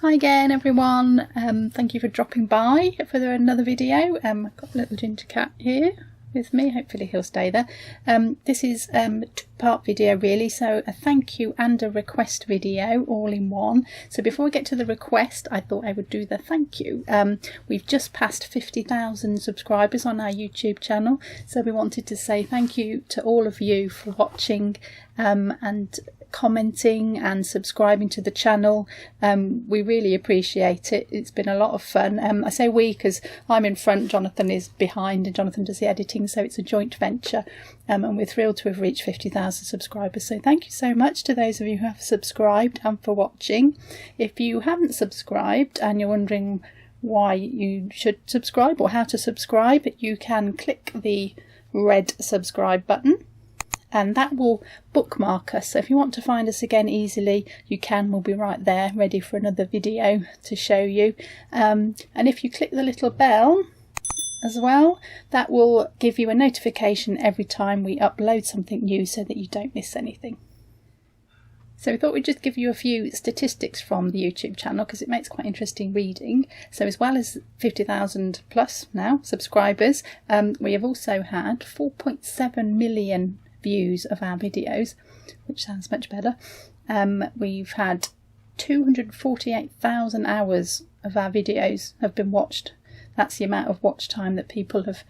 Hi again everyone, thank you for dropping by for another video. I've got a little ginger cat here with me, hopefully he'll stay there. This is a two-part video really, so a thank you and a request video all in one. So before we get to the request, I thought I would do the thank you. We've just passed 50,000 subscribers on our YouTube channel, so we wanted to say thank you to all of you for watching and commenting and subscribing to the channel. We really appreciate it. It's been a lot of fun. I say we because I'm in front, Jonathan is behind, and Jonathan does the editing, so it's a joint venture, and we're thrilled to have reached 50,000 subscribers. So thank you so much to those of you who have subscribed and for watching. If you haven't subscribed and you're wondering why you should subscribe or how to subscribe, you can click the red subscribe button and that will bookmark us. So if you want to find us again easily, you can. We'll be right there ready for another video to show you. And if you click the little bell as well, that will give you a notification every time we upload something new so that you don't miss anything. So we thought we'd just give you a few statistics from the YouTube channel because it makes quite interesting reading. So as well as 50,000 plus now subscribers, we have also had 4.7 million views of our videos, which sounds much better. We've had 248,000 hours of our videos have been watched. That's the amount of watch time that people have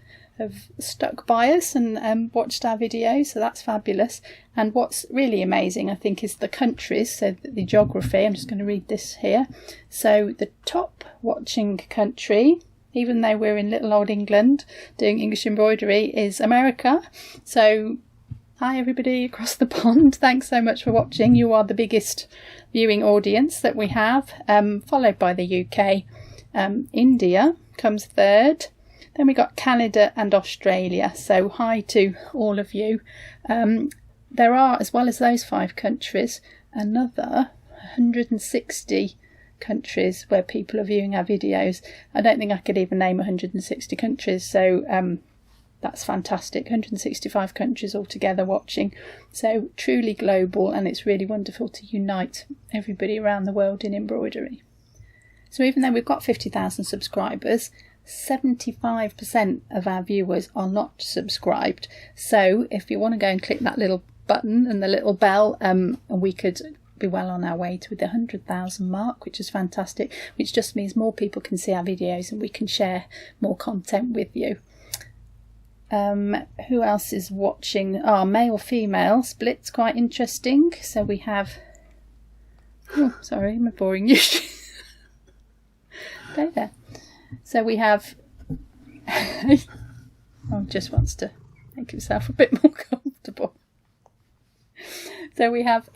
stuck by us and watched our videos, so that's fabulous. And what's really amazing, I think, is the countries, so the geography. I'm just going to read this here. So the top watching country, even though we're in little old England doing English embroidery, is America. So hi everybody across the pond, thanks so much for watching. You are the biggest viewing audience that we have, followed by the UK. India comes third, then we got Canada and Australia, so hi to all of you. There are, as well as those 5 countries, another 160 countries where people are viewing our videos. I don't think I could even name 160 countries, so that's fantastic. 165 countries altogether watching, so truly global, and it's really wonderful to unite everybody around the world in embroidery. So even though we've got 50,000 subscribers, 75% of our viewers are not subscribed. So if you want to go and click that little button and the little bell, we could be well on our way to the 100,000 mark, which is fantastic, which just means more people can see our videos and we can share more content with you. Who else is watching? Male female split's quite interesting. So we have, oh sorry, I'm boring you. Stay there. So we have just wants to make himself a bit more comfortable. So we have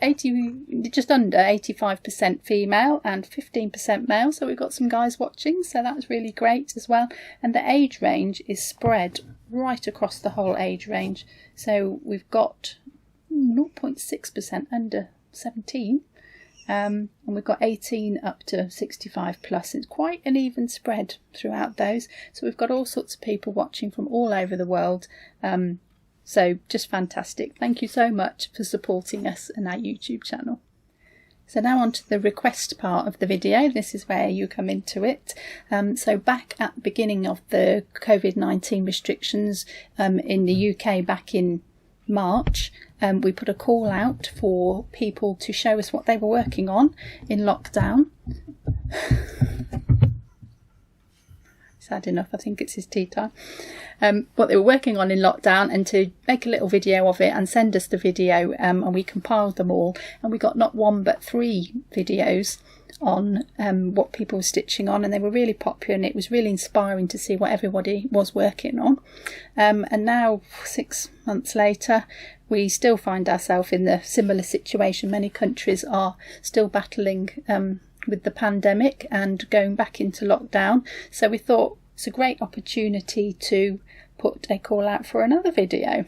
just under 85% female and 15% male, so we've got some guys watching, so that's really great as well. And the age range is spread right across the whole age range, so we've got 0.6% under 17, and we've got 18 up to 65 plus. It's quite an even spread throughout those, so we've got all sorts of people watching from all over the world. So just fantastic. Thank you so much for supporting us and our YouTube channel. So now on to the request part of the video. This is where you come into it. So back at the beginning of the COVID-19 restrictions in the UK back in March, we put a call out for people to show us what they were working on in lockdown. Sad enough, I think it's his tea time. What they were working on in lockdown, and to make a little video of it and send us the video, and we compiled them all, and we got not 1 but 3 videos on what people were stitching on, and they were really popular, and it was really inspiring to see what everybody was working on. And now 6 months later, we still find ourselves in the similar situation. Many countries are still battling with the pandemic and going back into lockdown, so we thought it's a great opportunity to put a call out for another video.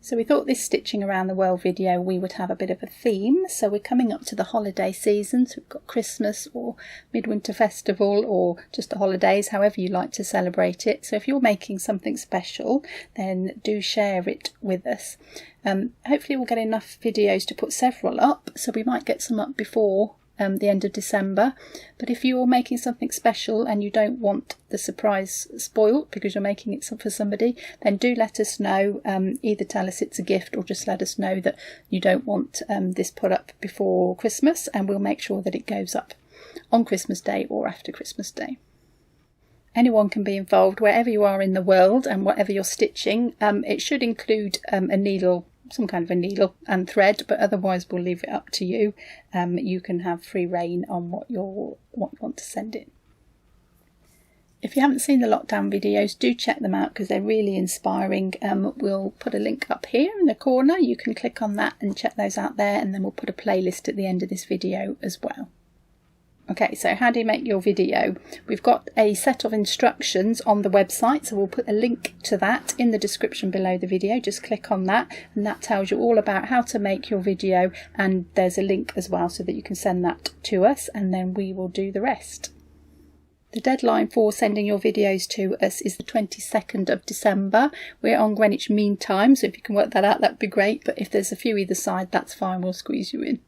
So we thought this Stitching Around the World video we would have a bit of a theme. So we're coming up to the holiday season, so we've got Christmas or Midwinter Festival or just the holidays, however you like to celebrate it. So if you're making something special, then do share it with us. Hopefully we'll get enough videos to put several up, so we might get some up before the end of December. But if you're making something special and you don't want the surprise spoiled because you're making it for somebody, then do let us know. Either tell us it's a gift or just let us know that you don't want this put up before Christmas, and we'll make sure that it goes up on Christmas Day or after Christmas Day. Anyone can be involved wherever you are in the world and whatever you're stitching. It should include a needle, some kind of a needle and thread, but otherwise we'll leave it up to you. You can have free rein on what you want to send in. If you haven't seen the lockdown videos, do check them out because they're really inspiring. We'll put a link up here in the corner. You can click on that and check those out there, and then we'll put a playlist at the end of this video as well. Okay, so how do you make your video? We've got a set of instructions on the website, so we'll put a link to that in the description below the video. Just click on that and that tells you all about how to make your video, and there's a link as well so that you can send that to us and then we will do the rest. The deadline for sending your videos to us is the 22nd of December. We're on Greenwich Mean Time, so if you can work that out, that'd be great, but if there's a few either side, that's fine, we'll squeeze you in.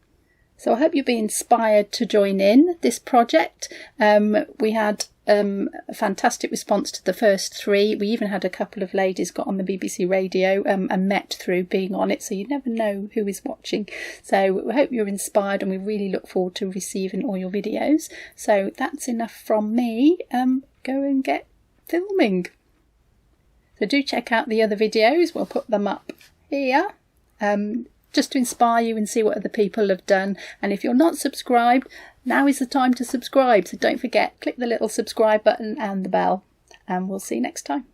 So I hope you'll be inspired to join in this project. We had a fantastic response to the first 3. We even had a couple of ladies got on the BBC radio and met through being on it, so you never know who is watching. So we hope you're inspired, and we really look forward to receiving all your videos. So that's enough from me. Go and get filming. So do check out the other videos. We'll put them up here. Just to inspire you and see what other people have done. And if you're not subscribed, now is the time to subscribe. So don't forget, click the little subscribe button and the bell. And we'll see you next time.